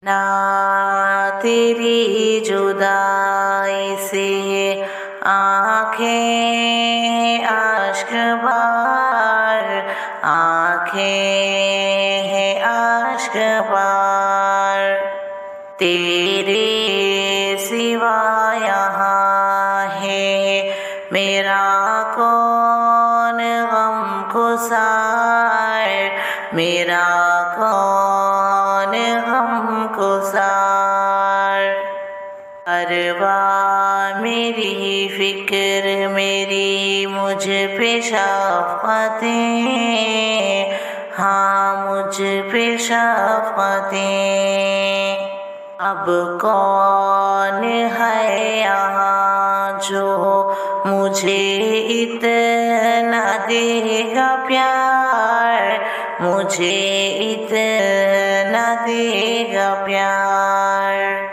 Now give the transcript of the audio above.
نہ تیری جدائی سے آنکھیں اشک بار، آنکھیں ہیں اشک بار، تیرے سوا یہاں ہے میرا کون غم گسار، میرا کون غم گسار۔ پرواہ میری فکر میری مجھ پہ شفقتیں، ہاں مجھ پہ شفقتیں۔ اب کون ہے یہاں جو مجھے اتنا دے گا پیار، مجھے اتنا دے گا پیار۔